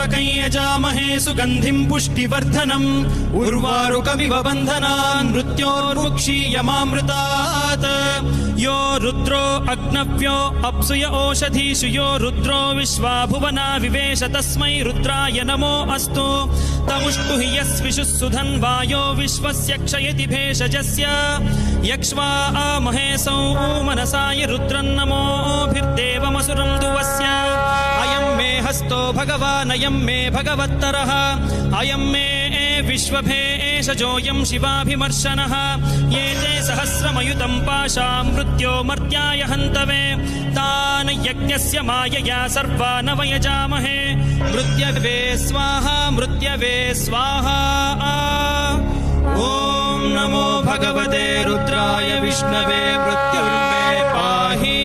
त्र्यम्बकं यजामहे सुगन्धिं पुष्टिवर्धनम् उर्वारुकमिव बन्धनान् मृत्योर्मुक्षीयमामृतात् यो रुद्रो अग्नव्यो अप्सुय ओषधीषु यो रुद्रो विश्वा भुवना विवेश तस्मै रुद्राय नमो अस्तु तमुष्टु हि यस्विषुः सुधन्वायो विश्वस्य क्षयति भेषजस्य यक्ष्वा महेशौ मनसाय रुद्रन्नमोभिर्देवमसुरं दुवस्य अयं मे हस्तो भगवान् अयं मे भगवत्तरः अयं मे विश्वभेषजोऽयं शिवाभिमर्शनः ये ते सहस्रमयुतं पाशां मृत्यो मर्त्याय हन्तवे तान् यज्ञस्य मायया सर्वान् वयजामहे मृत्यवे स्वाहा मृत्यवे स्वाहा ॐ नमो भगवते रुद्राय विष्णवे मृत्युर्मे